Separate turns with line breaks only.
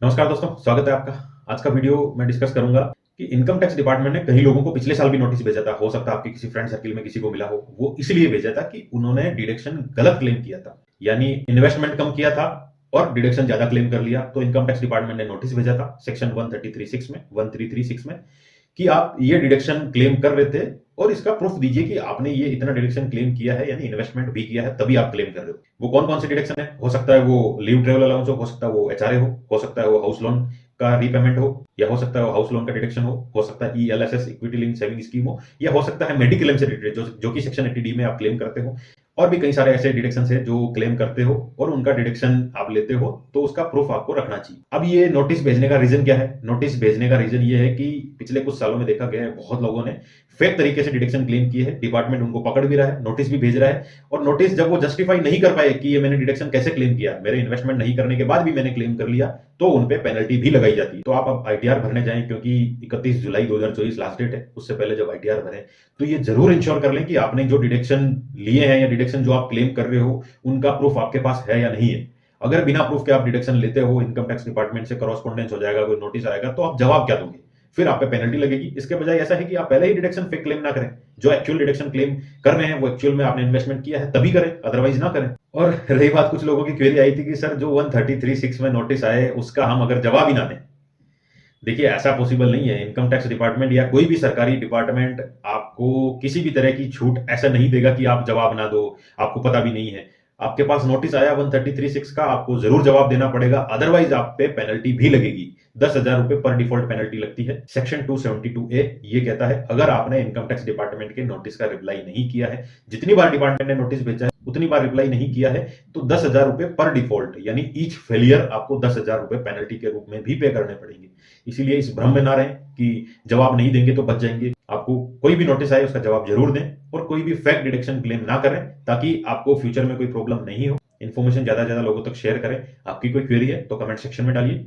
नमस्कार दोस्तों, स्वागत है आपका। आज का वीडियो मैं डिस्कस करूंगा कि इनकम टैक्स डिपार्टमेंट ने कई लोगों को पिछले साल भी नोटिस भेजा था। हो सकता है आपके किसी फ्रेंड सर्किल में किसी को मिला हो। वो इसलिए भेजा था कि उन्होंने डिडक्शन गलत क्लेम किया था, यानी इन्वेस्टमेंट कम किया था और डिडक्शन ज्यादा क्लेम कर लिया। तो इनकम टैक्स डिपार्टमेंट ने नोटिस भेजा था सेक्शन 1336 में कि आप ये डिडक्शन क्लेम कर रहे थे और इसका प्रूफ दीजिए कि आपने ये इतना डिडक्शन क्लेम किया है, यानी इन्वेस्टमेंट भी किया है, तभी आप क्लेम कर रहे हो। वो कौन कौन से डिडक्शन है? हो सकता है वो लीव ट्रेवल अलाउंस हो सकता है वो एचआरए हो सकता है वो हाउस लोन का रीपेमेंट हो, या हो सकता है वो हाउस लोन का डिडक्शन हो सकता है ELSS equity link saving scheme हो, या हो सकता है मेडिक्लेम से रिलेटेड जो कि सेक्शन 80D में आप क्लेम करते हो। और भी कई सारे ऐसे डिडक्शन है जो क्लेम करते हो और उनका डिडक्शन आप लेते हो, तो उसका प्रूफ आपको रखना चाहिए। अब ये नोटिस भेजने का रीजन क्या है? नोटिस भेजने का रीजन ये है कि पिछले कुछ सालों में देखा गया है बहुत लोगों ने फेक तरीके से डिडक्शन क्लेम किए हैं। डिपार्टमेंट उनको पकड़ भी रहा है, नोटिस भी भेज रहा है, और नोटिस जब वो जस्टिफाई नहीं कर पाए कि ये मैंने डिडक्शन कैसे क्लेम किया, मेरे इन्वेस्टमेंट नहीं करने के बाद भी मैंने क्लेम कर लिया, तो उनपे पेनल्टी भी लगाई जाती है। तो आप अब आईटीआर भरने जाएं, क्योंकि 31 जुलाई 2024 लास्ट डेट है। उससे पहले जब आईटीआर भरें तो ये जरूर इंश्योर कर लें कि आपने जो डिडक्शन लिए हैं या डिडक्शन जो आप क्लेम कर रहे हो उनका प्रूफ आपके पास है या नहीं है। अगर बिना प्रूफ के आप डिडक्शन लेते हो, इनकम टैक्स डिपार्टमेंट से करस्पॉन्डेंस हो जाएगा, कोई नोटिस आएगा, तो आप जवाब क्या दोगे? फिर आप पे पेनल्टी लगेगी। इसके बजाय ऐसा है कि आप पहले ही डिडक्शन फेक क्लेम ना करें। जो एक्चुअल डिडक्शन क्लेम कर रहे हैं वो एक्चुअल में आपने इन्वेस्टमेंट किया है तभी करें, अदरवाइज ना करें। और रही बात, कुछ लोगों की क्वेरी आई थी कि सर जो 1336 में नोटिस आए उसका हम अगर जवाब ही ना दें। देखिए, ऐसा पॉसिबल नहीं है। इनकम टैक्स डिपार्टमेंट या कोई भी सरकारी डिपार्टमेंट आपको किसी भी तरह की छूट ऐसा नहीं देगा कि आप जवाब ना दो, आपको पता भी नहीं है। आपके पास नोटिस आया 1336 का, आपको जरूर जवाब देना पड़ेगा, अदरवाइज आप पे पेनल्टी भी लगेगी। 10,000 रुपए पर डिफॉल्ट पेनल्टी लगती है। सेक्शन 272A ये कहता है, अगर आपने इनकम टैक्स डिपार्टमेंट के नोटिस का रिप्लाई नहीं किया है, जितनी बार डिपार्टमेंट ने नोटिस भेजा है उतनी बार रिप्लाई नहीं किया है, तो 10,000 रुपए पर डिफॉल्ट, यानी ईच फेलियर आपको 10,000 रुपए पेनल्टी के रूप में भी पे करने पड़ेंगे। इसीलिए इस भ्रम में ना रहें कि जवाब नहीं देंगे तो बच जाएंगे। आपको कोई भी नोटिस आए उसका जवाब जरूर दें और कोई भी फेक डिडक्शन क्लेम ना करें, ताकि आपको फ्यूचर में कोई प्रॉब्लम नहीं हो। इन्फॉर्मेशन ज्यादा से ज्यादा लोगों तक शेयर करें। आपकी कोई क्वेरी है तो कमेंट सेक्शन में डालिए।